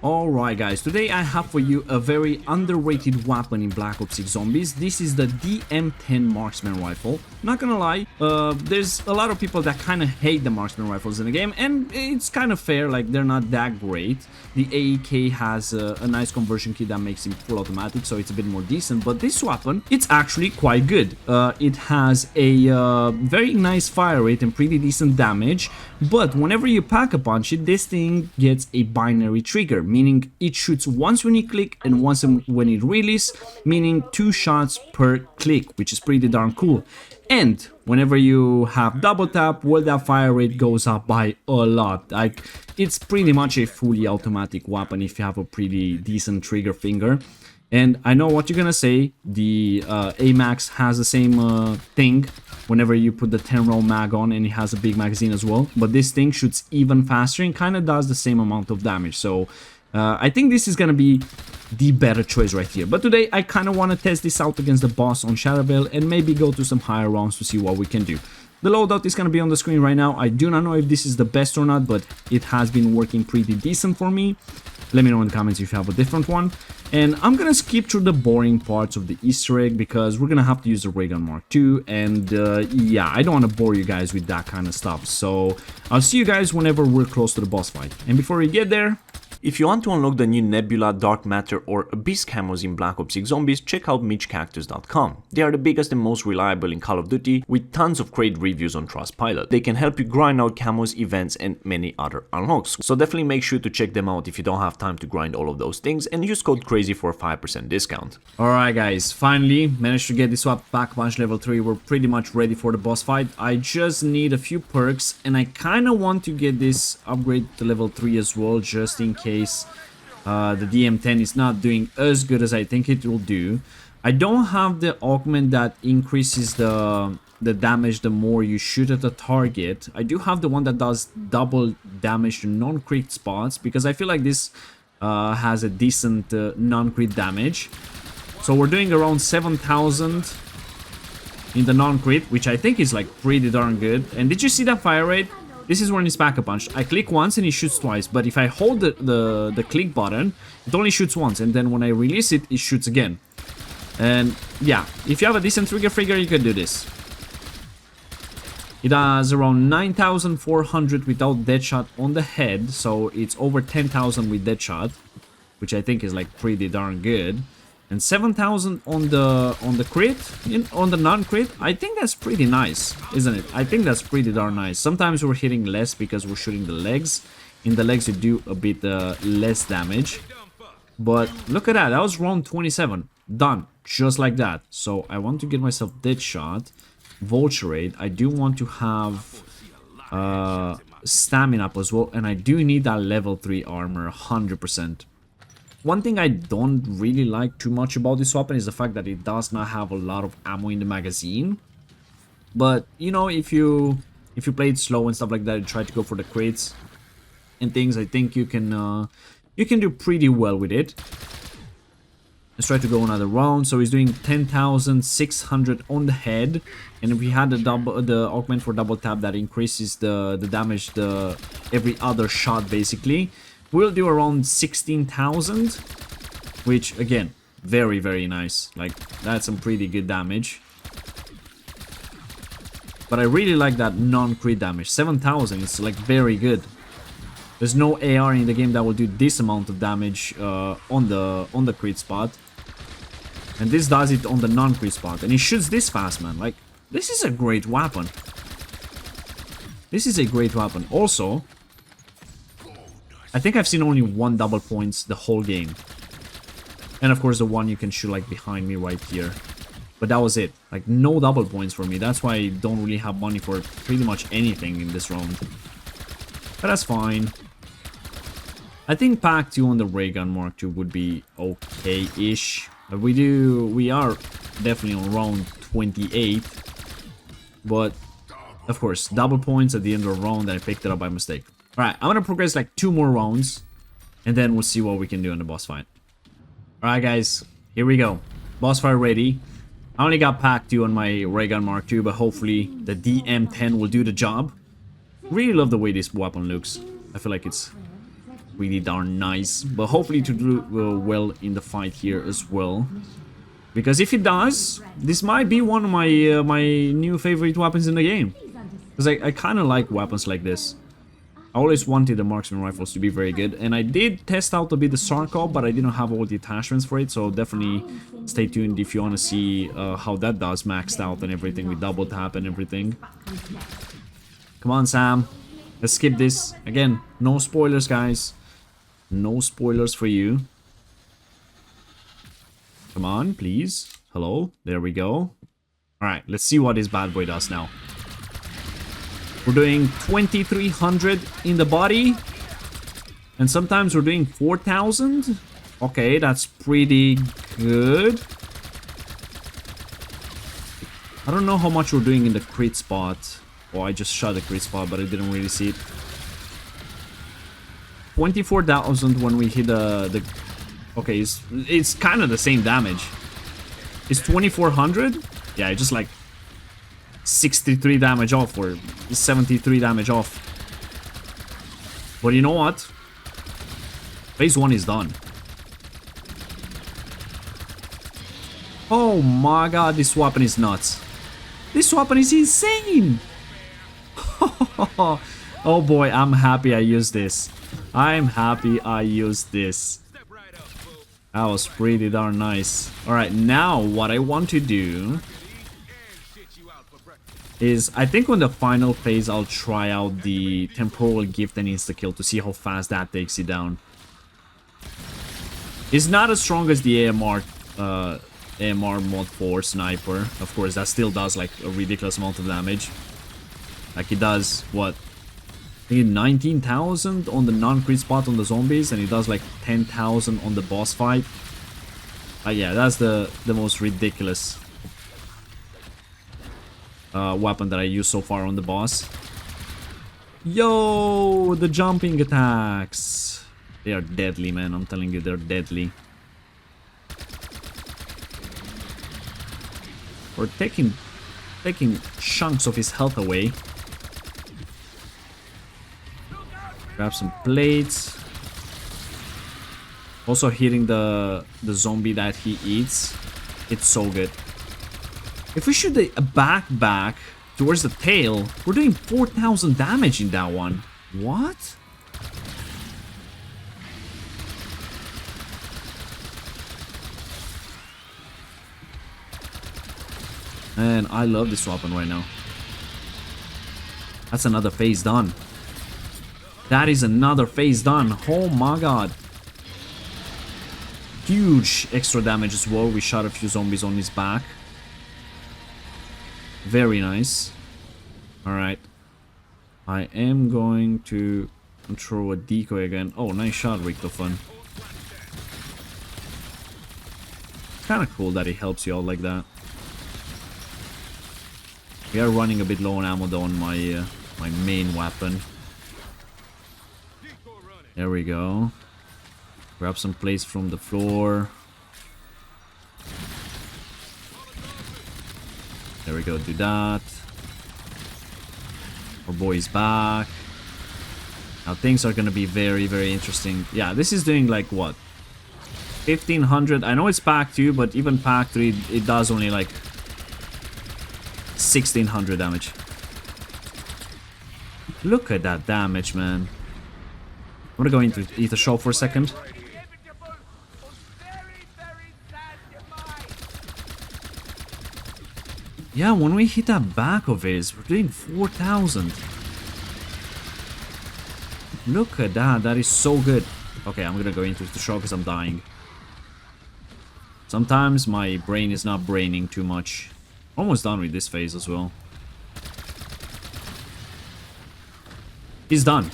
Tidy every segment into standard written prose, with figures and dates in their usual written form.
Alright guys, today I have for you a very underrated weapon in Black Ops 6 Zombies. This is the DM10 Marksman Rifle. Not gonna lie, there's a lot of people that kind of hate the Marksman Rifles in the game, and it's kind of fair, like they're not that great. The AEK has a nice conversion kit that makes it full automatic, so it's a bit more decent, but this weapon, it's actually quite good. It has a very nice fire rate and pretty decent damage, but whenever you pack a punch it, this thing gets a binary trigger, meaning it shoots once when you click and once when it releases, meaning 2 shots per click, which is pretty darn cool. And whenever you have double tap, well, that fire rate goes up by a lot. Like, it's pretty much a fully automatic weapon if you have a pretty decent trigger finger. And I know what you're gonna say, the AMAX has the same thing whenever you put the 10 round mag on, and it has a big magazine as well, but this thing shoots even faster and kind of does the same amount of damage. So I think this is gonna be the better choice right here. But today I kind of want to test this out against the boss on Shadowbell and maybe go to some higher rounds to see what we can do. The loadout is going to be on the screen right now. I do not know if this is the best or not, but it has been working pretty decent for me. Let me know in the comments if you have a different one. And I'm going to skip through the boring parts of the Easter egg because we're going to have to use the Ray Gun Mark II. And yeah, I don't want to bore you guys with that kind of stuff. So I'll see you guys whenever we're close to the boss fight. And before we get there, if you want to unlock the new Nebula, Dark Matter or Abyss camos in Black Ops 6 Zombies, check out MitchCactus.com. They are the biggest and most reliable in Call of Duty, with tons of great reviews on Trustpilot. They can help you grind out camos, events and many other unlocks, so definitely make sure to check them out if you don't have time to grind all of those things, and use code CRAZY for a 5% discount. Alright guys, finally managed to get this up back punch level 3, we're pretty much ready for the boss fight. I just need a few perks, and I kinda want to get this upgrade to level 3 as well, just in case the DM10 is not doing as good as I think it will do. I don't have the augment that increases the damage the more you shoot at the target. I do have the one that does double damage to non-crit spots, because I feel like this has a decent non-crit damage. So we're doing around 7,000 in the non-crit, which I think is like pretty darn good. And did you see that fire rate? This is when it's pack a punch. I click once and it shoots twice, but if I hold the click button, it only shoots once, and then when I release it, it shoots again. And yeah, if you have a decent trigger figure, you can do this. It has around 9,400 without Deadshot on the head, so it's over 10,000 with Deadshot, which I think is like pretty darn good. And 7,000 on the crit, on the non-crit. I think that's pretty nice, isn't it? I think that's pretty darn nice. Sometimes we're hitting less because we're shooting the legs. In the legs you do a bit less damage. But look at that, that was round 27. Done, just like that. So I want to get myself Deadshot, Vulture Raid. I do want to have Stamina up as well, and I do need that level 3 armor 100%. One thing I don't really like too much about this weapon is the fact that it does not have a lot of ammo in the magazine. But, you know, if you play it slow and stuff like that, and try to go for the crits and things, I think you can do pretty well with it. Let's try to go another round. So he's doing 10,600 on the head, and if we had the augment for double tap, that increases the damage every other shot basically. We'll do around 16,000, which again, very, very nice. Like, that's some pretty good damage. But I really like that non-crit damage. 7,000 is like very good. There's no AR in the game that will do this amount of damage on the crit spot. And this does it on the non-crit spot. And it shoots this fast, man. Like, this is a great weapon. This is a great weapon. Also, I think I've seen only one double points the whole game. And of course the one you can shoot like behind me right here. But that was it. Like, no double points for me. That's why I don't really have money for pretty much anything in this round. But that's fine. I think pack 2 on the Ray Gun Mark II would be okay-ish. But we are definitely on round 28. But of course, double points at the end of the round, I picked it up by mistake. Alright, I'm gonna progress like 2 more rounds, and then we'll see what we can do in the boss fight. Alright guys, here we go. Boss fight ready. I only got pack 2 on my Ray Gun Mark II, but hopefully the DM10 will do the job. Really love the way this weapon looks. I feel like it's really darn nice. But hopefully to do well in the fight here as well. Because if it does, this might be one of my my new favorite weapons in the game. Because I kind of like weapons like this. I always wanted the marksman rifles to be very good, and I did test out a bit the Sarkov, but I didn't have all the attachments for it, so definitely stay tuned if you want to see how that does maxed out and everything with double tap and everything. Come on, Sam. Let's skip this. Again, no spoilers, guys. No spoilers for you. Come on, please. Hello. There we go. Alright, let's see what this bad boy does now. We're doing 2300 in the body. And sometimes we're doing 4000. Okay, that's pretty good. I don't know how much we're doing in the crit spot. Oh, I just shot the crit spot, but I didn't really see it. 24,000 when we hit the... Okay, it's kind of the same damage. It's 2400? Yeah, just like 63 damage off or 73 damage off. But you know what? Phase 1 is done. Oh my god, this weapon is nuts. This weapon is insane! Oh boy, I'm happy I used this. I'm happy I used this. That was pretty darn nice. Alright, now what I want to do is, I think on the final phase I'll try out the temporal gift and insta-kill to see how fast that takes it down. It's not as strong as the AMR mod 4 sniper. Of course, that still does like a ridiculous amount of damage. Like it does, what? I think 19,000 on the non-crit spot on the zombies, and it does like 10,000 on the boss fight. Yeah, that's the most ridiculous weapon that I used so far on the boss. Yo, the jumping attacks. They are deadly, man. I'm telling you, they're deadly. We're taking chunks of his health away. Grab some plates. Also hitting the zombie that he eats. It's so good. If we shoot a back towards the tail, we're doing 4,000 damage in that one. What? Man, I love this weapon right now. That's another phase done. That is another phase done. Oh my god. Huge extra damage as well. We shot a few zombies on his back. Very nice. Alright. I am going to throw a decoy again. Oh, nice shot, Richtofen. Kind of cool that he helps you out like that. We are running a bit low on ammo though on my my main weapon. There we go. Grab some plates from the floor. There we go, do that. Our boy is back. Now things are gonna be very, very interesting. Yeah, this is doing like what? 1500. I know it's pack 2, but even pack 3, it does only like 1600 damage. Look at that damage, man. I'm gonna go into eat a shop for a second. Yeah, when we hit that back of his, we're doing 4,000. Look at that, that is so good. Okay, I'm gonna go into the shop because I'm dying. Sometimes my brain is not braining too much. Almost done with this phase as well. He's done.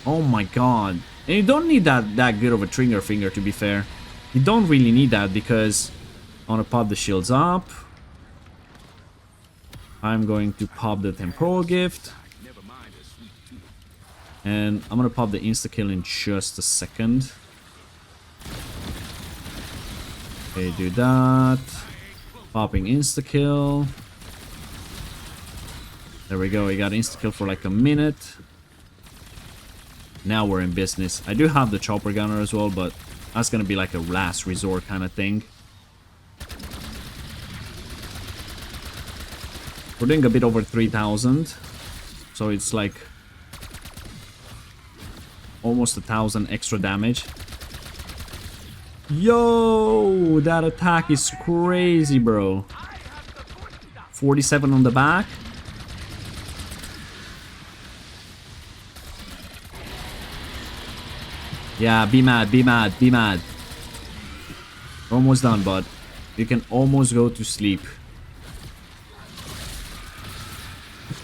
Oh my god. And you don't need that good of a trigger finger, to be fair. You don't really need that because I want to pop the shields up. I'm going to pop the temporal gift. And I'm going to pop the insta-kill in just a second. Okay, do that. Popping insta-kill. There we go. We got insta-kill for like a minute. Now we're in business. I do have the chopper gunner as well, but that's gonna be like a last resort kind of thing. We're doing a bit over 3,000. So it's like almost 1,000 extra damage. Yo, that attack is crazy, bro. 47 on the back. Yeah, be mad, be mad, be mad. Almost done, bud. You can almost go to sleep.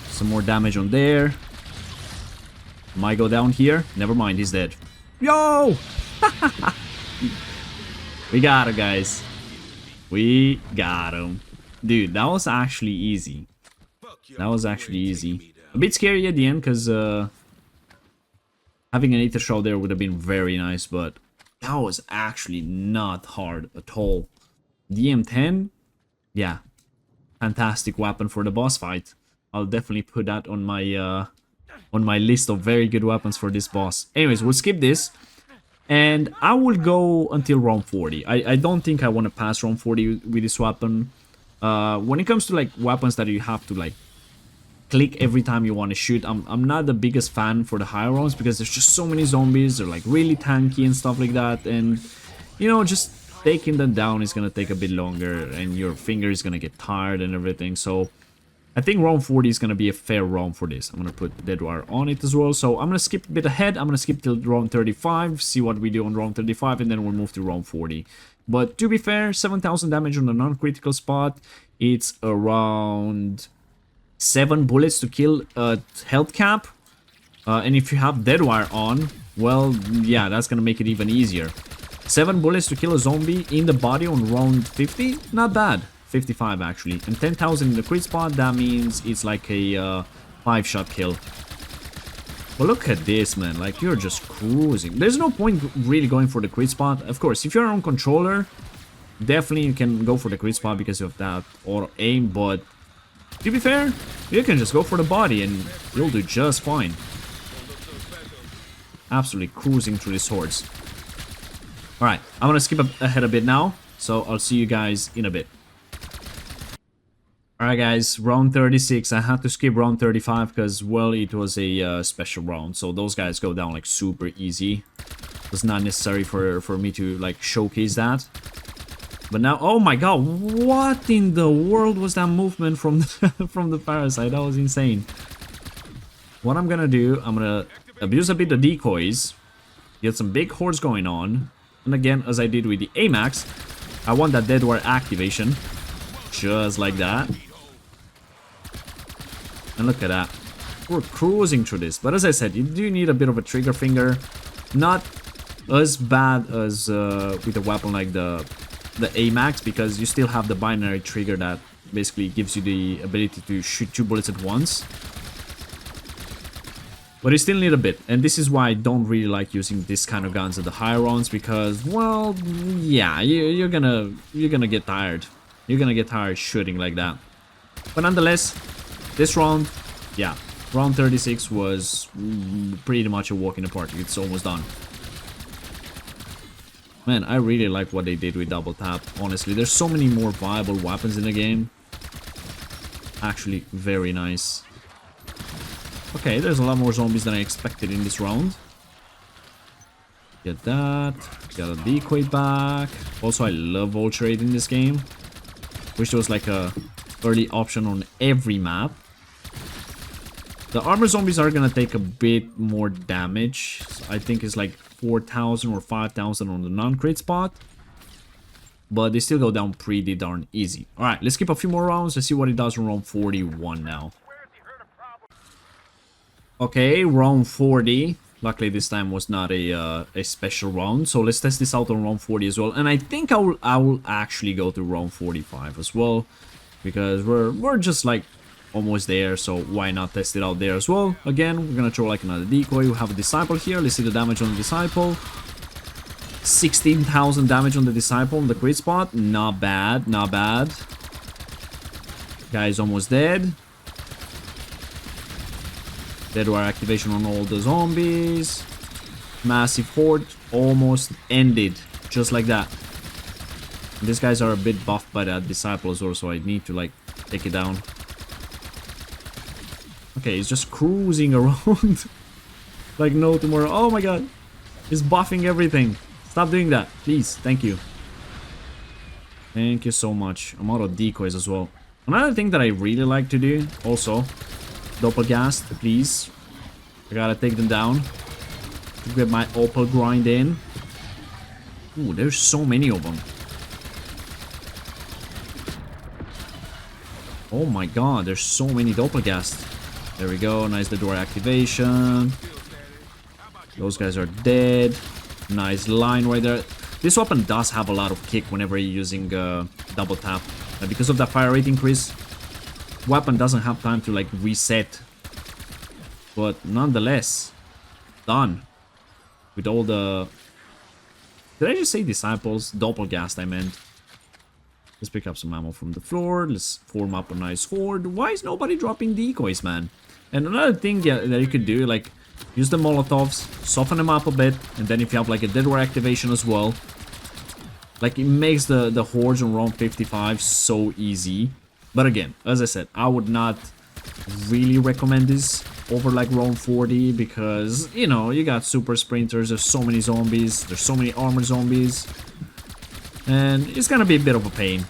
Some more damage on there. Might go down here. Never mind, he's dead. Yo! We got him, guys. We got him. Dude, that was actually easy. That was actually easy. A bit scary at the end, because having an Aether Shroud there would have been very nice, but that was actually not hard at all. DM10, yeah, fantastic weapon for the boss fight. I'll definitely put that on my list of very good weapons for this boss. Anyways, we'll skip this, and I will go until round 40. I don't think I want to pass round 40 with this weapon. When it comes to like weapons that you have to like click every time you want to shoot, I'm not the biggest fan for the higher rounds because there's just so many zombies. They're like really tanky and stuff like that, and you know, just taking them down is gonna take a bit longer, and your finger is gonna get tired and everything. So I think round 40 is gonna be a fair round for this. I'm gonna put Dead Wire on it as well. So I'm gonna skip a bit ahead. I'm gonna skip till round 35, see what we do on round 35, and then we'll move to round 40. But to be fair, 7,000 damage on the non-critical spot. It's around 7 bullets to kill a health cap. And if you have Dead Wire on, well, yeah, that's gonna make it even easier. 7 bullets to kill a zombie in the body on round 50? Not bad. 55 actually. And 10,000 in the crit spot, that means it's like a 5-shot kill. But look at this, man. Like, you're just cruising. There's no point really going for the crit spot. Of course, if you're on controller, definitely you can go for the crit spot because of that auto aim. But to be fair, you can just go for the body and you'll do just fine. Absolutely cruising through these hordes. Alright, I'm gonna skip ahead a bit now. So I'll see you guys in a bit. Alright guys, round 36. I had to skip round 35 because, well, it was a special round. So those guys go down like super easy. It's not necessary for me to like showcase that. But now, oh my god, what in the world was that movement from the, from the Parasite? That was insane. What I'm gonna do, I'm gonna abuse a bit the decoys. Get some big hordes going on. And again, as I did with the AMAX, I want that Dead Wire activation. Just like that. And look at that. We're cruising through this. But as I said, you do need a bit of a trigger finger. Not as bad as with a weapon like the AMAX, because you still have the binary trigger that basically gives you the ability to shoot 2 bullets at once. But you still need a bit, and this is why I don't really like using this kind of guns at the higher rounds, because, well, yeah, you're gonna get tired. You're gonna get tired shooting like that. But nonetheless, this round, yeah, round 36 was pretty much a walk in the park. It's almost done. Man, I really like what they did with double tap, honestly. There's so many more viable weapons in the game. Actually, very nice. Okay, there's a lot more zombies than I expected in this round. Get that. Got a decoy back. Also, I love vulture rate in this game. Wish there was like a early option on every map. The armor zombies are gonna take a bit more damage. So I think it's like 4,000 or 5,000 on the non-crit spot. But they still go down pretty darn easy. Alright, let's skip a few more rounds. Let's see what it does in round 41 now. Okay, round 40. Luckily this time was not a special round, so let's test this out on round 40 as well. And I think I will actually go to round 45 as well, because we're just like almost there, so why not test it out there as well. Again, we're gonna throw like another decoy. We have a disciple here. Let's see the damage on the disciple. 16,000 damage on the disciple on the crit spot. Not bad, not bad. Guy's almost dead. Dead wire activation on all the zombies. Massive horde almost ended. Just like that. And these guys are a bit buffed by that disciple as well, so I need to like take it down. Okay, he's just cruising around. Like no tomorrow. Oh my god. He's buffing everything. Stop doing that, please. Thank you. Thank you so much. I'm out of decoys as well. Another thing that I really like to do, also, Doppelgast, please. I gotta take them down. Get my opal grind in. Ooh, there's so many of them. Oh my god, there's so many Doppelgast. There we go, nice the door activation. Those guys are dead. Nice line right there. This weapon does have a lot of kick whenever you're using double tap. Because of that fire rate increase, weapon doesn't have time to like reset. But nonetheless, done. With all the... Did I just say disciples? Doppelgast I meant. Let's pick up some ammo from the floor. Let's form up a nice horde. Why is nobody dropping decoys, man? And another thing that you could do, like, use the Molotovs, soften them up a bit, and then if you have like a dead war activation as well, like it makes the hordes on round 55 so easy. But again, as I said, I would not really recommend this over like round 40 because, you know, you got super sprinters, there's so many zombies, there's so many armored zombies, and it's gonna be a bit of a pain.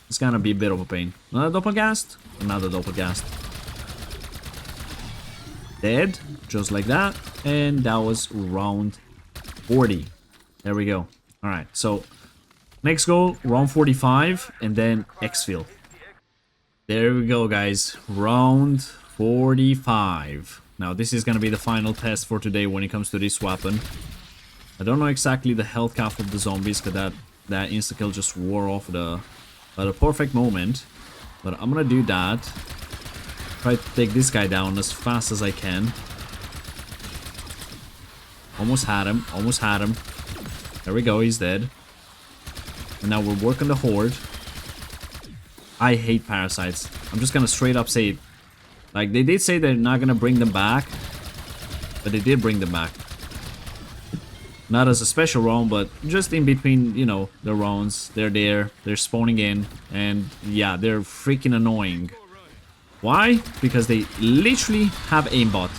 It's gonna be a bit of a pain. Another Doppelgast? Another Doppelgast. Dead, just like that, and that was round 40. There we go. All right, so next goal, round 45, and then Exfil. There we go, guys. Round 45. Now, this is gonna be the final test for today when it comes to this weapon. I don't know exactly the health cap of the zombies, because that insta kill just wore off at a perfect moment. But I'm gonna do that. Try to take this guy down as fast as I can. Almost had him. Almost had him. There we go. He's dead. And now we're working the horde. I hate parasites. I'm just gonna straight up say it. Like, they did say they're not gonna bring them back. But they did bring them back. Not as a special round, but just in between, you know, the rounds. They're there. They're spawning in. And yeah, they're freaking annoying. Why? Because they literally have aimbot.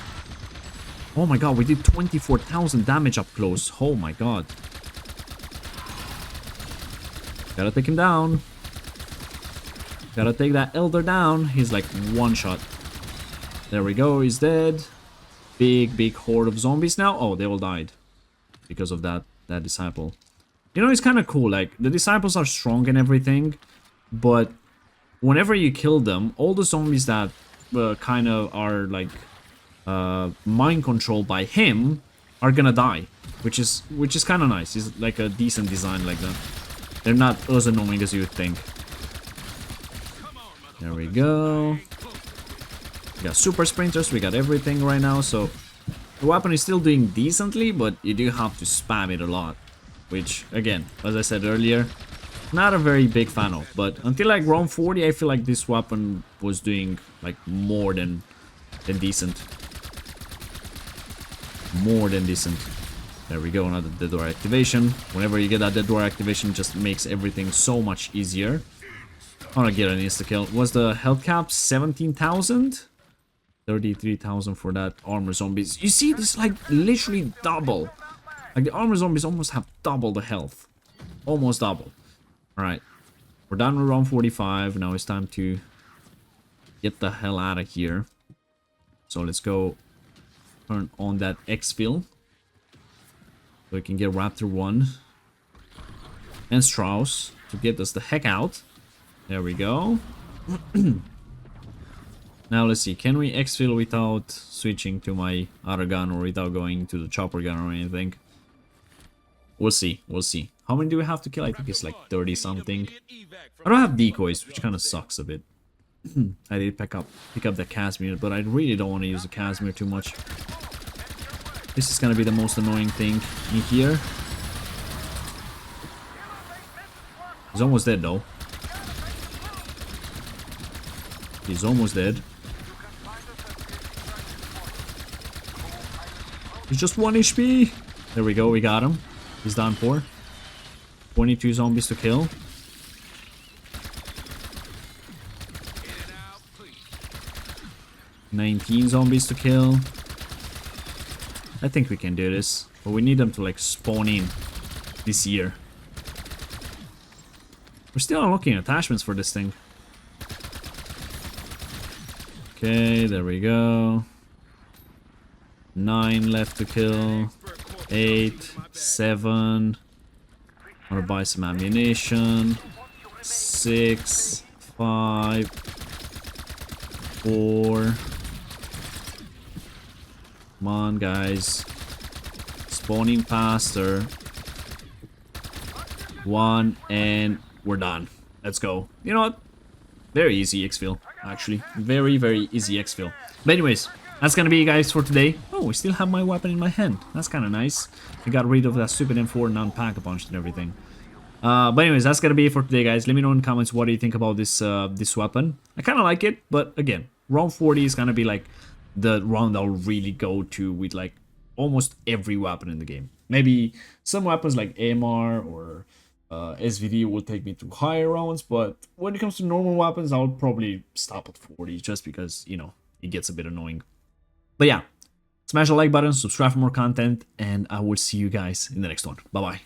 Oh my god, we did 24,000 damage up close. Oh my god. Gotta take him down. Gotta take that elder down. He's like one shot. There we go, he's dead. Big horde of zombies now. Oh, they all died. Because of that disciple. You know, it's kind of cool. Like, the disciples are strong and everything. But whenever you kill them, all the zombies that kind of are like mind controlled by him are gonna die, which is kind of nice. It's like a decent design like that. They're not as annoying as you would think. There we go. We got super sprinters. We got everything right now. So the weapon is still doing decently, but you do have to spam it a lot, which again, as I said earlier, not a very big fan of. But until like round 40, I feel like this weapon was doing like more than decent. More than decent. There we go, another dead door activation. Whenever you get that dead door activation, it just makes everything so much easier. I want to get an insta-kill. Was the health cap 17,000? 33,000 for that armor zombies. You see, this like literally double. Like the armor zombies almost have double the health. Almost double. Alright, we're done with round 45. Now it's time to get the hell out of here. So let's go turn on that Exfil. So we can get Raptor 1 and Strauss to get us the heck out. There we go. Now let's see, can we Exfil without switching to my other gun or without going to the chopper gun or anything? We'll see, we'll see. How many do we have to kill? I think it's like 30 something. I don't have decoys, which kind of sucks a bit. I did pick up the Casimir, but I really don't want to use the Casimir too much. This is gonna be the most annoying thing in here. He's almost dead though. He's almost dead. He's just 1 HP. There we go, we got him. He's done for. 22 zombies to kill. 19 zombies to kill. I think we can do this, but we need them to like spawn in this year. We're still unlocking attachments for this thing. Okay, there we go. 9 left to kill. 8, 7. I want to buy some ammunition. 6, 5, 4. Come on, guys. Spawning faster. 1, and we're done. Let's go. You know what? Very easy Exfil, actually. Very, very easy Exfil. But anyways, that's gonna be it, guys, for today. Oh, we still have my weapon in my hand. That's kind of nice. I got rid of that stupid M4 and non-pack-a-punch and everything. But anyways, that's gonna be it for today, guys. Let me know in the comments what do you think about this this weapon. I kind of like it, but again, round 40 is gonna be like the round I'll really go to with like almost every weapon in the game. Maybe some weapons like AMR or SVD will take me to higher rounds, but when it comes to normal weapons, I'll probably stop at 40 just because, you know, it gets a bit annoying. But yeah, smash the like button, subscribe for more content, and I will see you guys in the next one. Bye bye.